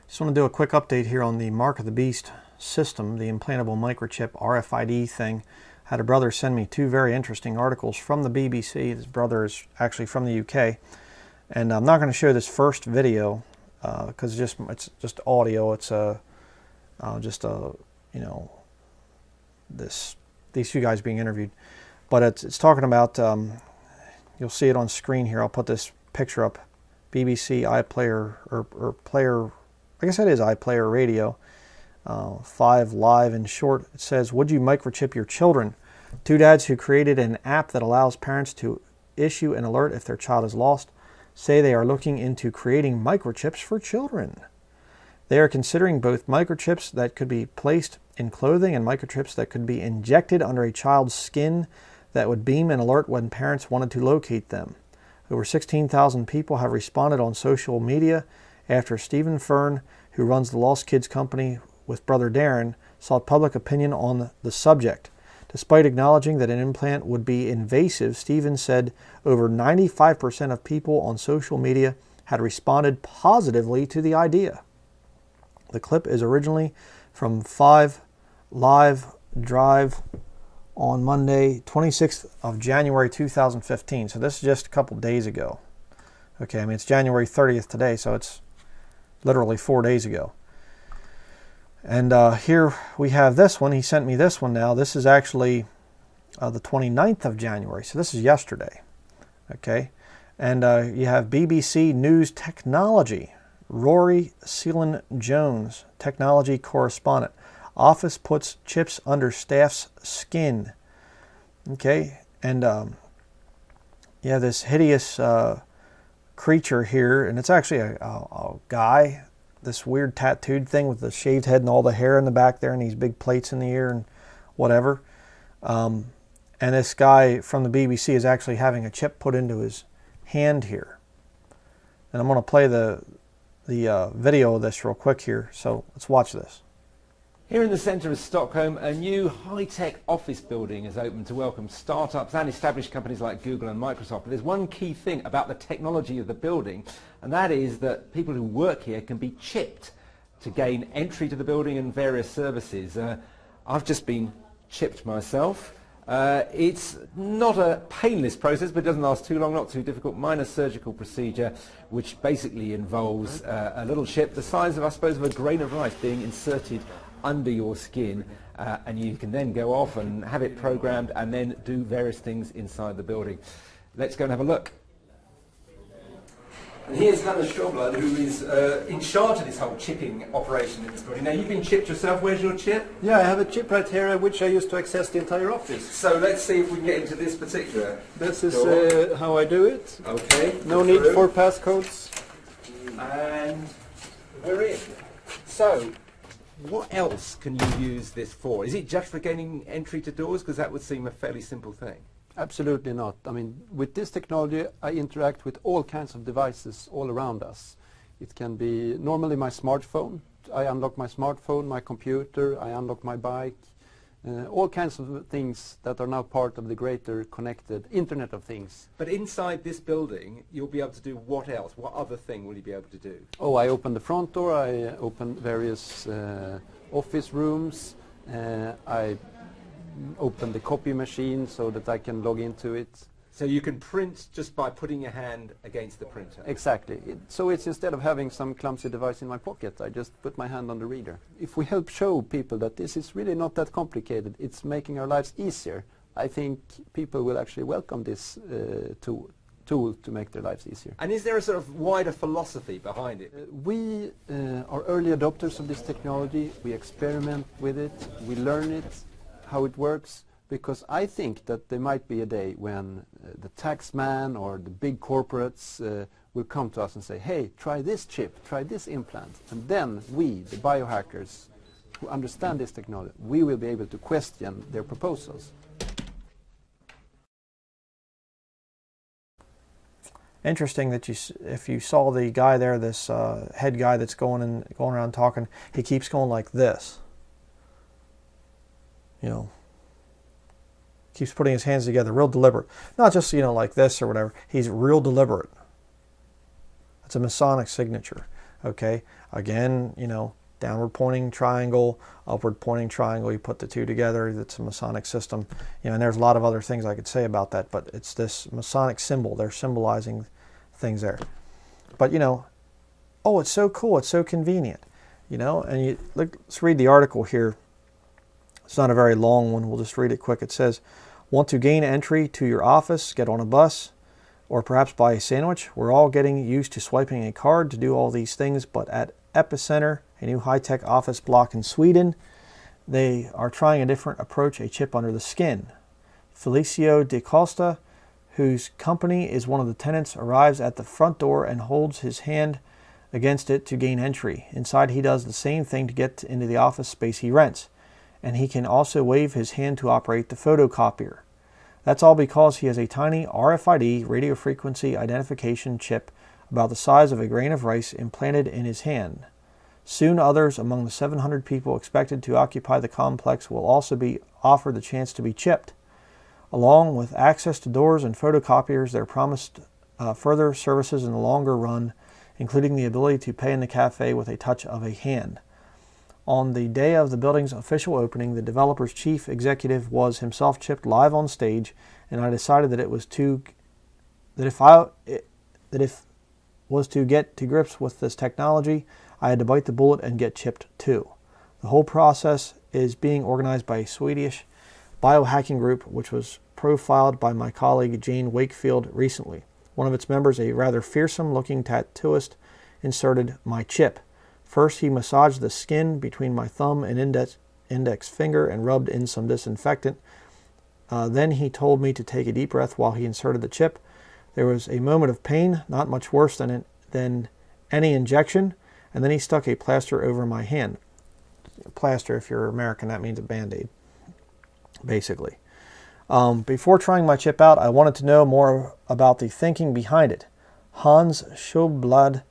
Just want to do a quick update here on the Mark of the Beast system, the implantable microchip RFID thing. I had a brother send me two very interesting articles from the BBC. His brother is actually from the UK. And I'm not going to show this first video because it's just audio. It's these two guys being interviewed. But it's talking about, you'll see it on screen here. I'll put this picture up. BBC iPlayer or player, I guess that is iPlayer radio. 5 Live. In short, it says, would you microchip your children? Two dads who created an app that allows parents to issue an alert if their child is lost say they are looking into creating microchips for children. They are considering both microchips that could be placed in clothing and microchips that could be injected under a child's skin that would beam an alert when parents wanted to locate them. Over 16,000 people have responded on social media after Stephen Fern, who runs the Lost Kids Company with brother Darren, sought public opinion on the subject. Despite acknowledging that an implant would be invasive, Stephen said over 95% of people on social media had responded positively to the idea. The clip is originally from 5 Live Drive on Monday, 26th of January 2015. So this is just a couple days ago. Okay, I mean, it's January 30th today, so it's literally 4 days ago. And here we have this one. He sent me this one now. This is actually the 29th of January, so this is yesterday. Okay, and you have BBC News Technology. Rory Seelan-Jones, technology correspondent. Office puts chips under staff's skin. Okay, and you have this hideous creature here, and it's actually a guy, this weird tattooed thing with the shaved head and all the hair in the back there and these big plates in the ear and whatever. And this guy from the BBC is actually having a chip put into his hand here. And I'm going to play the video of this real quick here, so let's watch this. Here in the centre of Stockholm, a new high-tech office building is open to welcome startups and established companies like Google and Microsoft. But there's one key thing about the technology of the building, and that is that people who work here can be chipped to gain entry to the building and various services. I've just been chipped myself. It's not a painless process, but it doesn't last too long, not too difficult. Minor surgical procedure, which basically involves a little chip the size of, I suppose, of a grain of rice being inserted under your skin, and you can then go off and have it programmed and then do various things inside the building. Let's go and have a look. And here's Hannah Schobler, who is in charge of this whole chipping operation in this building. Now, you've been chipped yourself. Where's your chip? Yeah, I have a chip right here, which I use to access the entire office. So let's see if we can get into this particular. This is how I do it. Okay. No need for passcodes. And we're in. So, what else can you use this for? Is it just for gaining entry to doors? Because that would seem a fairly simple thing. Absolutely not. I mean, with this technology, I interact with all kinds of devices all around us. It can be normally my smartphone. I unlock my smartphone, my computer, I unlock my bike. All kinds of things that are now part of the greater connected Internet of Things. But inside this building, you'll be able to do what else? What other thing will you be able to do? Oh, I open the front door, I open various office rooms, I open the copy machine so that I can log into it. So you can print just by putting your hand against the printer? Exactly. So it's instead of having some clumsy device in my pocket, I just put my hand on the reader. If we help show people that this is really not that complicated, it's making our lives easier, I think people will actually welcome this tool to make their lives easier. And is there a sort of wider philosophy behind it? We are early adopters of this technology. We experiment with it, we learn it, how it works, because I think that there might be a day when the tax man or the big corporates will come to us and say, hey, try this chip, try this implant. And then we, the biohackers who understand this technology, we will be able to question their proposals. Interesting that if you saw the guy there, this head guy that's going around talking, he keeps going like this. You know, keeps putting his hands together, real deliberate. Not just, you know, like this or whatever. He's real deliberate. It's a Masonic signature. Okay, again, downward pointing triangle, upward pointing triangle, you put the two together, that's a Masonic system. And there's a lot of other things I could say about that, but it's this Masonic symbol. They're symbolizing things there. But, oh, it's so cool, it's so convenient, and let's read the article here. It's not a very long one, we'll just read it quick. It says, want to gain entry to your office, get on a bus, or perhaps buy a sandwich? We're all getting used to swiping a card to do all these things, but at Epicenter, a new high-tech office block in Sweden, they are trying a different approach, a chip under the skin. Felicio de Costa, whose company is one of the tenants, arrives at the front door and holds his hand against it to gain entry. Inside, he does the same thing to get into the office space he rents, and he can also wave his hand to operate the photocopier. That's all because he has a tiny RFID, radio frequency identification chip about the size of a grain of rice implanted in his hand. Soon others among the 700 people expected to occupy the complex will also be offered the chance to be chipped. Along with access to doors and photocopiers, they're promised further services in the longer run, including the ability to pay in the cafe with a touch of a hand. On the day of the building's official opening, the developer's chief executive was himself chipped live on stage, and I decided that if was to get to grips with this technology, I had to bite the bullet and get chipped too. The whole process is being organized by a Swedish biohacking group, which was profiled by my colleague Jane Wakefield recently. One of its members, a rather fearsome-looking tattooist, inserted my chip. First, he massaged the skin between my thumb and index finger and rubbed in some disinfectant. Then he told me to take a deep breath while he inserted the chip. There was a moment of pain, not much worse than any injection, and then he stuck a plaster over my hand. Plaster, if you're American, that means a Band-Aid, basically. Before trying my chip out, I wanted to know more about the thinking behind it. Hans Schulblad,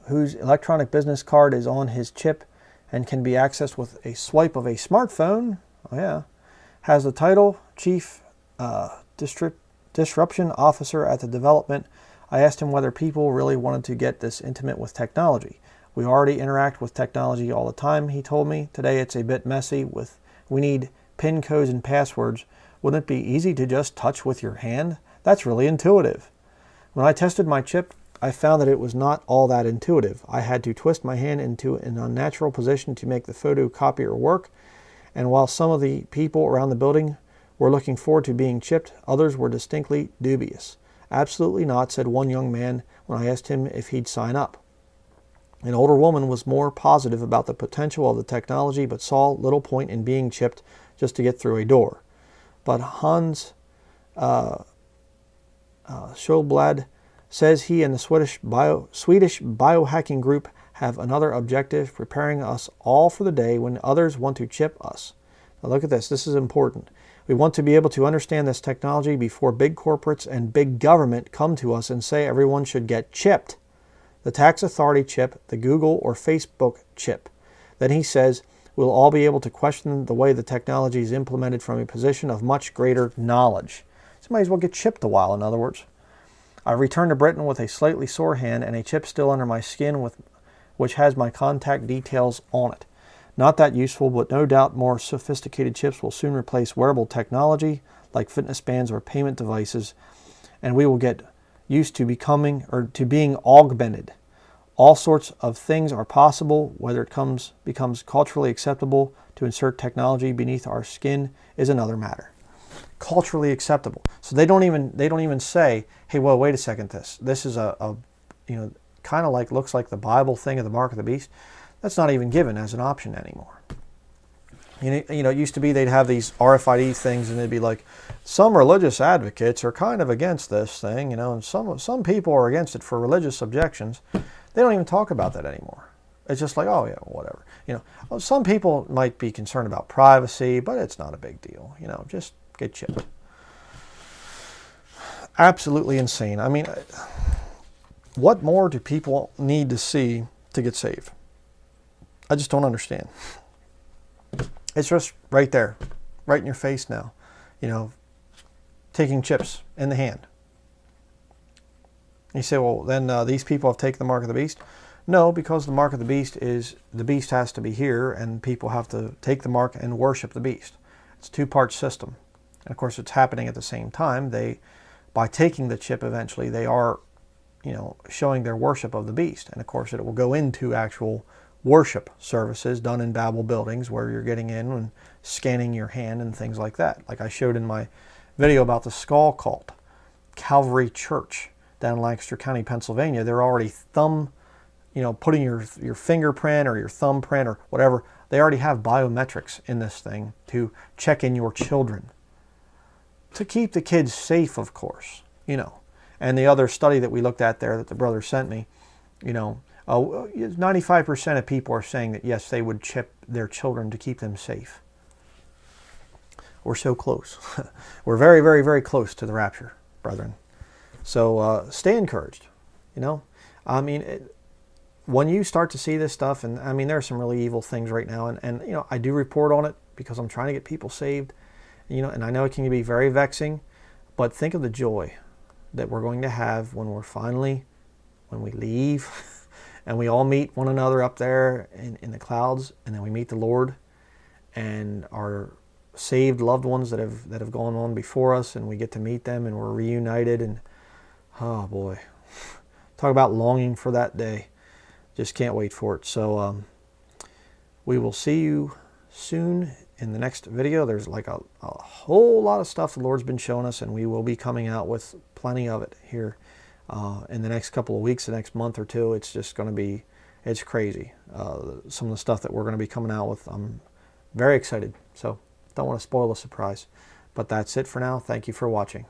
whose electronic business card is on his chip and can be accessed with a swipe of a smartphone, has the title Chief Disruption Officer at the development. I asked him whether people really wanted to get this intimate with technology. We already interact with technology all the time, he told me. Today it's a bit messy. We need PIN codes and passwords. Wouldn't it be easy to just touch with your hand? That's really intuitive. When I tested my chip, I found that it was not all that intuitive. I had to twist my hand into an unnatural position to make the photocopier work, and while some of the people around the building were looking forward to being chipped, others were distinctly dubious. Absolutely not, said one young man when I asked him if he'd sign up. An older woman was more positive about the potential of the technology, but saw little point in being chipped just to get through a door. But Hans Schulblad says he and the Swedish biohacking group have another objective, preparing us all for the day when others want to chip us. Now look at this. This is important. We want to be able to understand this technology before big corporates and big government come to us and say everyone should get chipped. The tax authority chip, the Google or Facebook chip. Then he says we'll all be able to question the way the technology is implemented from a position of much greater knowledge. So might as well get chipped a while, in other words. I returned to Britain with a slightly sore hand and a chip still under my skin which has my contact details on it. Not that useful, but no doubt more sophisticated chips will soon replace wearable technology like fitness bands or payment devices, and we will get used to being augmented. All sorts of things are possible. Whether it becomes culturally acceptable to insert technology beneath our skin is another matter. Culturally acceptable. So they don't even say, hey, well, wait a second, this is a kind of like, looks like the Bible thing of the mark of the beast. That's not even given as an option anymore. It used to be they'd have these RFID things and they'd be like, some religious advocates are kind of against this thing, and some people are against it for religious objections. They don't even talk about that anymore. It's just like, oh yeah, whatever. Some people might be concerned about privacy, but it's not a big deal. Just get chipped. Absolutely insane. I mean, what more do people need to see to get saved? I just don't understand. It's just right there, right in your face now. Taking chips in the hand. You say, well, then these people have taken the mark of the beast. No, because the mark of the beast has to be here, and people have to take the mark and worship the beast. It's a two-part system. And of course, it's happening at the same time. By taking the chip eventually, they are, showing their worship of the beast. And of course, it will go into actual worship services done in Babel buildings where you're getting in and scanning your hand and things like that. Like I showed in my video about the skull cult, Calvary Church down in Lancaster County, Pennsylvania. They're already putting your fingerprint or your thumbprint or whatever. They already have biometrics in this thing to check in your children. To keep the kids safe, of course, And the other study that we looked at there that the brother sent me, 95% of people are saying that, yes, they would chip their children to keep them safe. We're so close. We're very, very, very close to the rapture, brethren. So stay encouraged, I mean, when you start to see this stuff, and I mean, there are some really evil things right now, and I do report on it because I'm trying to get people saved, and I know it can be very vexing, but think of the joy that we're going to have when we leave, and we all meet one another up there in the clouds, and then we meet the Lord, and our saved loved ones that have gone on before us, and we get to meet them, and we're reunited, and oh boy, talk about longing for that day. Just can't wait for it. So we will see you soon in the next video. There's like a whole lot of stuff the Lord's been showing us, and we will be coming out with plenty of it here in the next couple of weeks, the next month or two. It's just going to be, it's crazy. Some of the stuff that we're going to be coming out with, I'm very excited. So don't want to spoil the surprise. But that's it for now. Thank you for watching.